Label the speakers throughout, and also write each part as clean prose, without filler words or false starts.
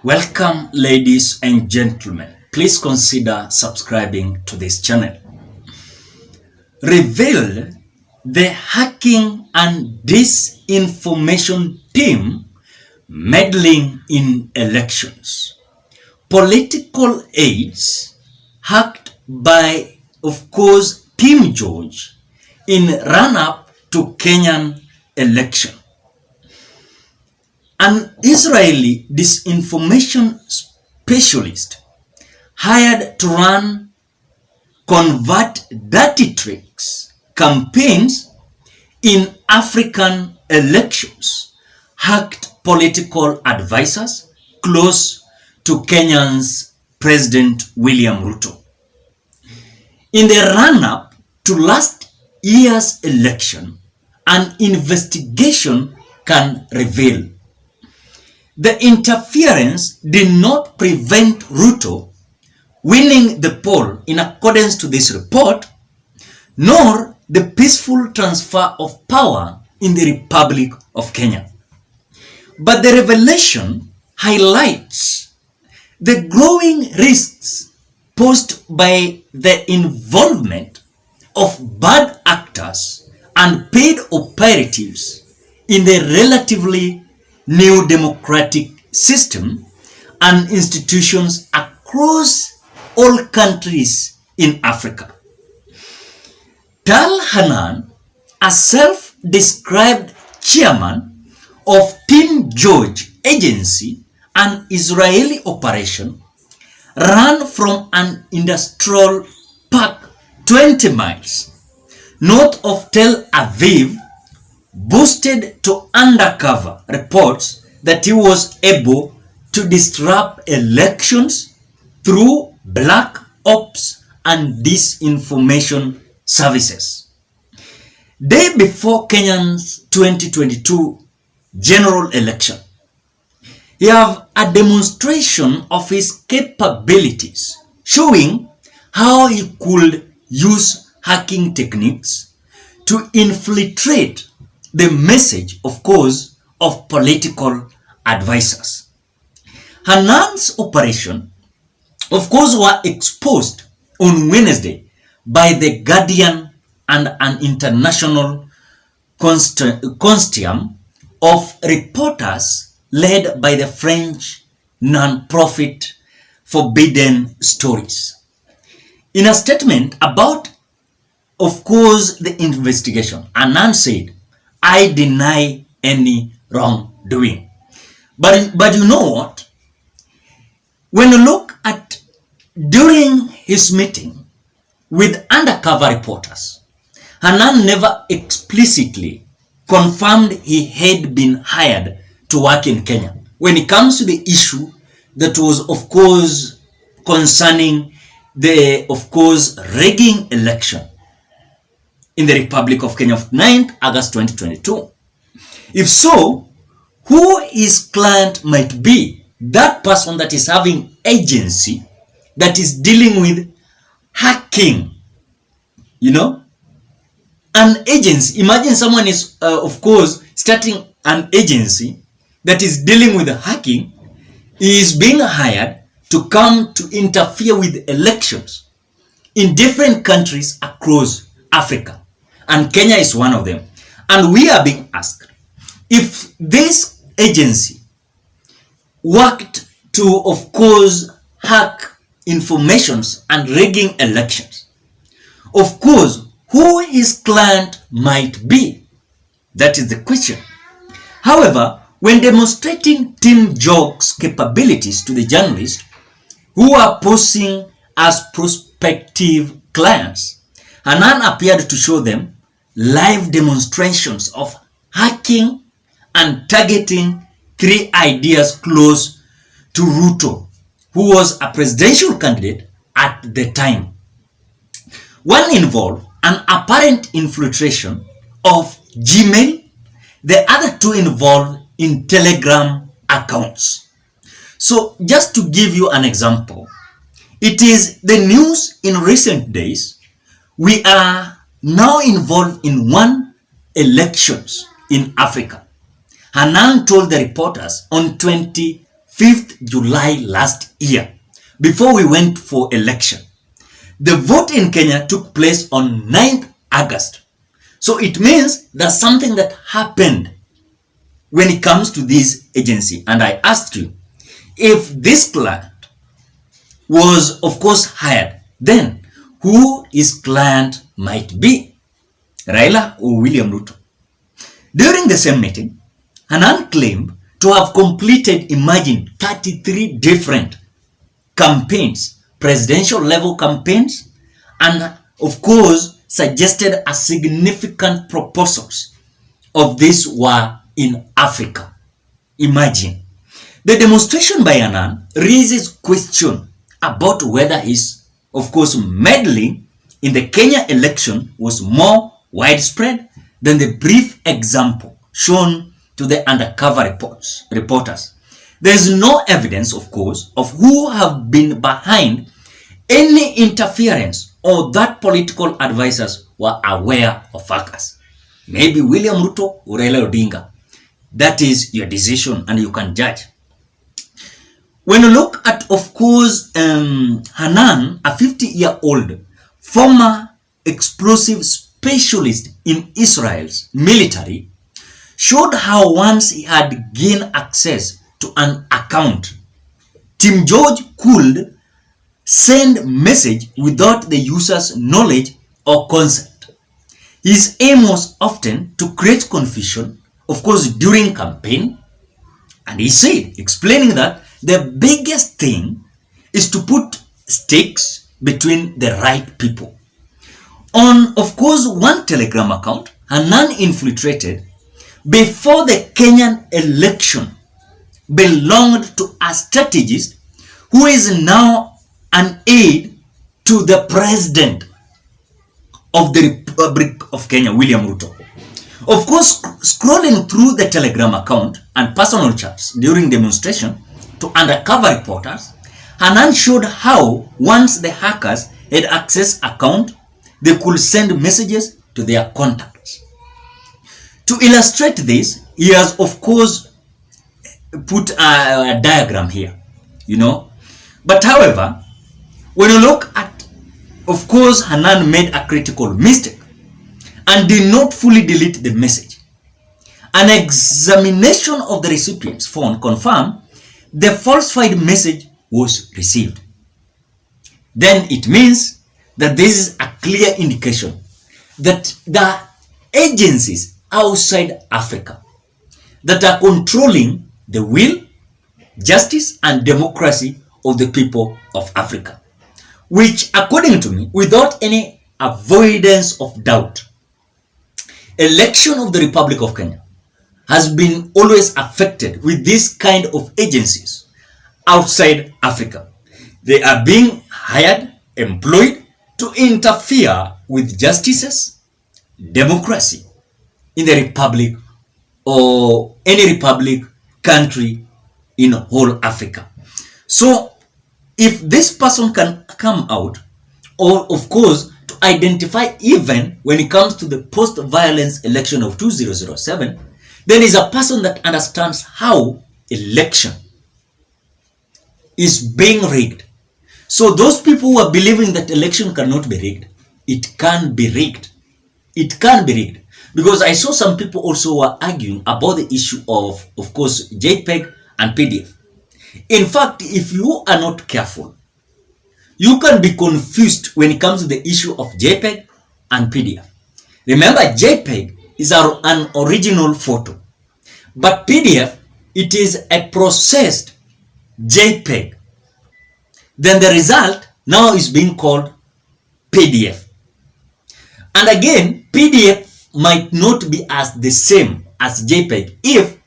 Speaker 1: Welcome, ladies and gentlemen. Please consider subscribing to this channel. Revealed the hacking and disinformation team meddling in elections. Political aides hacked by, of course, Team George in run-up to Kenyan election. An Israeli disinformation specialist hired to run convert dirty tricks campaigns in African elections hacked political advisors close to Kenya's President William Ruto. In the run-up to last year's election, an investigation can reveal the interference did not prevent Ruto winning the poll in accordance to this report, nor the peaceful transfer of power in the Republic of Kenya. But the revelation highlights the growing risks posed by the involvement of bad actors and paid operatives in the relatively new democratic system and institutions across all countries in Africa. Tal Hanan, a self-described chairman of Team George agency, an Israeli operation, ran from an industrial park 20 miles north of Tel Aviv, boosted to undercover reports that he was able to disrupt elections through black ops and disinformation services. Day before Kenya's 2022 general election, he have a demonstration of his capabilities, showing how he could use hacking techniques to infiltrate the message, of course, of political advisors. Hanan's operation, of course, were exposed on Wednesday by the Guardian and an international consortium of reporters led by the French non-profit Forbidden Stories. In a statement about, of course, the investigation, Hanan said, "I deny any wrongdoing." But you know what? When you look at during his meeting with undercover reporters, Hanan never explicitly confirmed he had been hired to work in Kenya. When it comes to the issue that was, of course, concerning the, of course, rigging election in the Republic of Kenya of 9th August 2022. If so, who his client might be, that person that is having agency that is dealing with hacking, an agency. Imagine someone is, of course, starting an agency that is dealing with hacking. He is being hired to come to interfere with elections in different countries across Africa. And Kenya is one of them. And we are being asked if this agency worked to, of course, hack informations and rigging elections. Of course, who his client might be? That is the question. However, when demonstrating Team George's capabilities to the journalists who are posing as prospective clients, Hanan appeared to show them live demonstrations of hacking and targeting three ideas close to Ruto, who was a presidential candidate at the time. One involved an apparent infiltration of Gmail, the other two involved in Telegram accounts. So just to give you an example, it is the news in recent days. We are now involved in one elections in Africa. Hanan told the reporters on 21st 5th July last year, before we went for election. The vote in Kenya took place on 9th August. So it means there's something that happened when it comes to this agency. And I asked you, if this client was, of course, hired, then who his client might be? Raila or William Ruto? During the same meeting, Hanan claimed to have completed, imagine, 33 different campaigns, presidential level campaigns, and of course suggested a significant proposals of this were in Africa. Imagine. The demonstration by Hanan raises question about whether his, of course, meddling in the Kenya election was more widespread than the brief example shown to the undercover reporters. There is no evidence, of course, of who have been behind any interference or that political advisors were aware of factors. Maybe William Ruto or Raila Odinga. That is your decision and you can judge. When you look at, of course, Hanan, a 50-year-old former explosive specialist in Israel's military, showed how once he had gained access to an account, Team George could send message without the user's knowledge or consent. His aim was often to create confusion, of course, during campaign. And he said, explaining that the biggest thing is to put stakes between the right people. On, of course, one Telegram account, Hanan infiltrated before the Kenyan election belonged to a strategist who is now an aide to the president of the Republic of Kenya, William Ruto. Of course, scrolling through the Telegram account and personal chats during demonstration to undercover reporters, Hanan showed how once the hackers had access account, they could send messages to their contacts. To illustrate this, he has, of course, put a diagram here, But however, when you look at, of course, Hanan made a critical mistake and did not fully delete the message. An examination of the recipient's phone confirmed the falsified message was received. Then it means that this is a clear indication that the agencies outside Africa that are controlling the will, justice, and democracy of the people of Africa, which, according to me, without any avoidance of doubt, election of the Republic of Kenya has been always affected with this kind of agencies outside Africa. They are being hired, employed to interfere with justices, democracy in the Republic or any Republic country in whole Africa. So if this person can come out, or of course to identify even when it comes to the post-violence election of 2007, then is a person that understands how election is being rigged. So those people who are believing that election cannot be rigged, it can be rigged. It can be rigged. Because I saw some people also were arguing about the issue of course, JPEG and PDF. In fact, if you are not careful, you can be confused when it comes to the issue of JPEG and PDF. Remember, JPEG is an original photo, but PDF, it is a processed JPEG. Then the result now is being called PDF. And again, PDF might not be as the same as JPEG if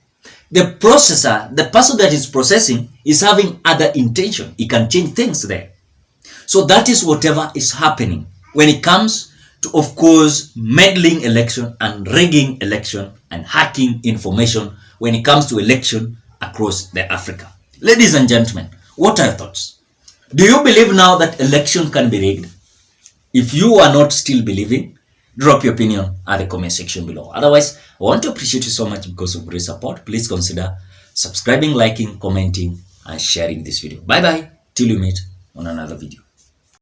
Speaker 1: the processor, the person that is processing, is having other intention. It can change things there. So that is whatever is happening when it comes to, of course, meddling election and rigging election and hacking information when it comes to election across the Africa. Ladies and gentlemen, what are your thoughts? Do you believe now that election can be rigged? If you are not still believing, drop your opinion at the comment section below. Otherwise, I want to appreciate you so much because of great support. Please consider subscribing, liking, commenting, and sharing this video. Bye bye till we meet on another video.